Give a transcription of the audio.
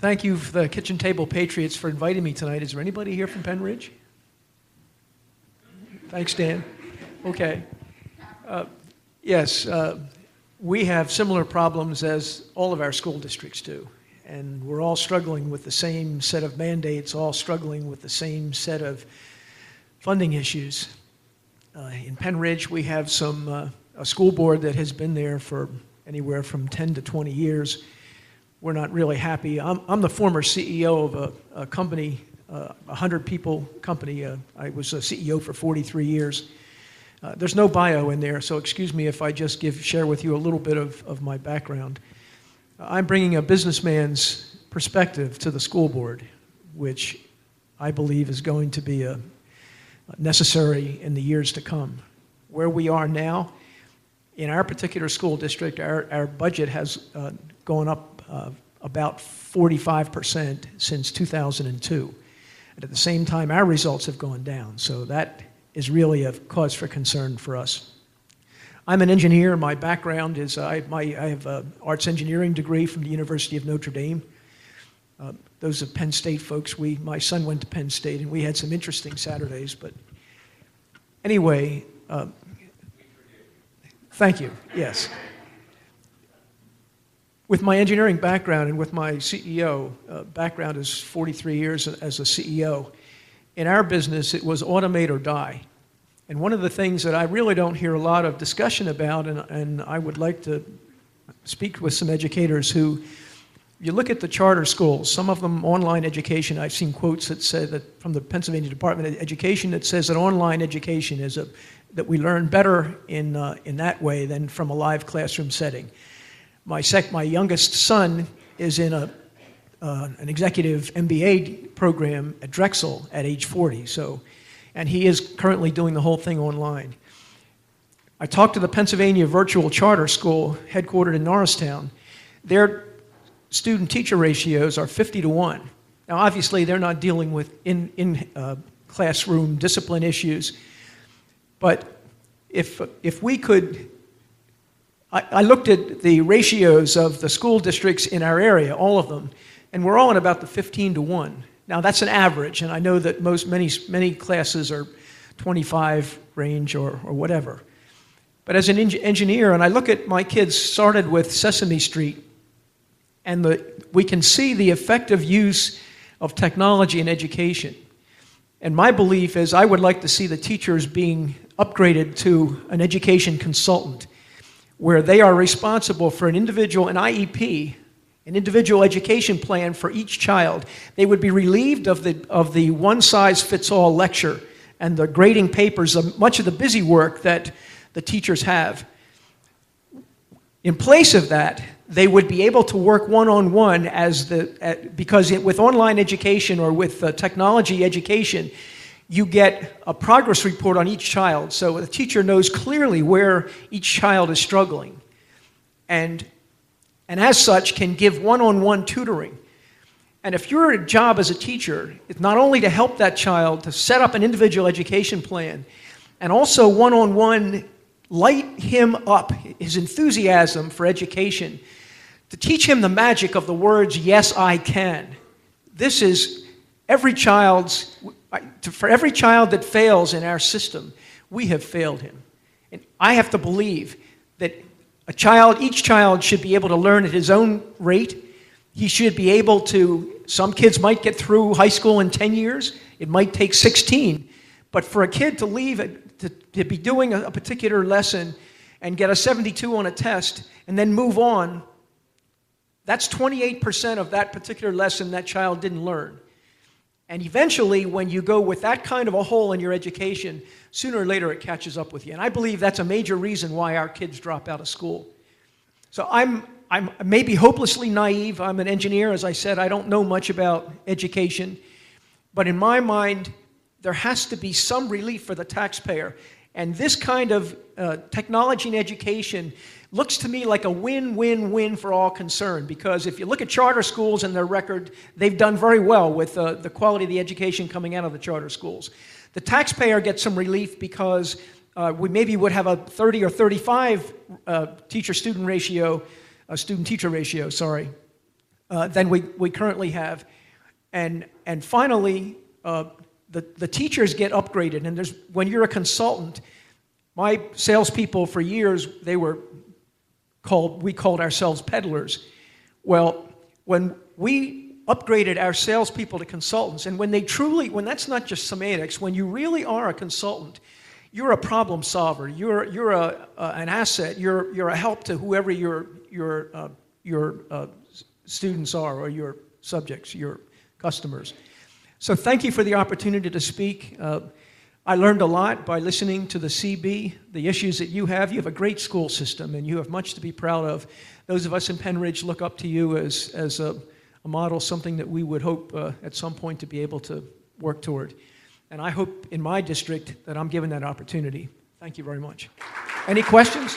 Thank you, the Kitchen Table Patriots, for inviting me tonight. Is there anybody here from Pennridge? Thanks, Dan. Okay. Yes, we have similar problems as all of our school districts do. And we're all struggling with the same set of mandates, all struggling with the same set of funding issues. In Pennridge, we have a school board that has been there for anywhere from 10 to 20 years. We're not really happy. I'm the former CEO of a company, a 100-people company. I was a CEO for 43 years. There's no bio in there, so excuse me if I just share with you a little bit of my background. I'm bringing a businessman's perspective to the school board, which I believe is going to be necessary in the years to come. Where we are now, in our particular school district, our budget has gone up about 45% since 2002. And at the same time, our results have gone down. So that is really a cause for concern for us. I'm an engineer. My background is I have an arts engineering degree from the University of Notre Dame. Those are Penn State folks. My son went to Penn State, and we had some interesting Saturdays. But anyway, thank you. Yes. With my engineering background and with my CEO background is 43 years as a CEO, in our business it was automate or die. And one of the things that I really don't hear a lot of discussion about, and I would like to speak with some educators who, you look at the charter schools, some of them online education, I've seen quotes that say that from the Pennsylvania Department of Education that says that online education is that we learn better in that way than from a live classroom setting. My youngest son is in an executive MBA program at Drexel at age 40, and he is currently doing the whole thing online. I talked to the Pennsylvania Virtual Charter School, headquartered in Norristown. Their student-teacher ratios are 50-1. Now, obviously, they're not dealing with classroom discipline issues, but if we could, I looked at the ratios of the school districts in our area, all of them, and we're all at about the 15-1. Now, that's an average, and I know that many classes are 25 range or whatever. But as an engineer, and I look at my kids started with Sesame Street, and we can see the effective use of technology in education. And my belief is I would like to see the teachers being upgraded to an education consultant, where they are responsible for an IEP, an individual education plan for each child. They would be relieved of the one-size-fits-all lecture and the grading papers, of much of the busy work that the teachers have. In place of that, they would be able to work one-on-one because with online education or with technology education, you get a progress report on each child, so the teacher knows clearly where each child is struggling, and as such can give one-on-one tutoring. And if your job as a teacher is not only to help that child to set up an individual education plan, and also one-on-one light him up, his enthusiasm for education, to teach him the magic of the words, yes, I can. This is for every child that fails in our system, we have failed him. And I have to believe that each child should be able to learn at his own rate. He should be able to, some kids might get through high school in 10 years. It might take 16. But for a kid to leave, to be doing a particular lesson and get a 72 on a test and then move on, that's 28% of that particular lesson that child didn't learn. And eventually, when you go with that kind of a hole in your education, sooner or later it catches up with you. And I believe that's a major reason why our kids drop out of school. So I'm maybe hopelessly naive. I'm an engineer, as I said. I don't know much about education. But in my mind, there has to be some relief for the taxpayer. And this kind of technology and education looks to me like a win-win-win for all concerned, because if you look at charter schools and their record, they've done very well with the quality of the education coming out of the charter schools. The taxpayer gets some relief because we maybe would have a 30 or 35 teacher-student ratio, student-teacher ratio, sorry. than we currently have. And finally, the teachers get upgraded. And when you're a consultant, my salespeople for years, we called ourselves peddlers. Well, when we upgraded our salespeople to consultants, and when that's not just semantics, when you really are a consultant, you're a problem solver. You're an asset. You're a help to whoever your students are, or your subjects, your customers. So thank you for the opportunity to speak. I learned a lot by listening to the CB, the issues that you have. You have a great school system, and you have much to be proud of. Those of us in Pennridge look up to you as a model, something that we would hope at some point to be able to work toward. And I hope in my district that I'm given that opportunity. Thank you very much. Any questions?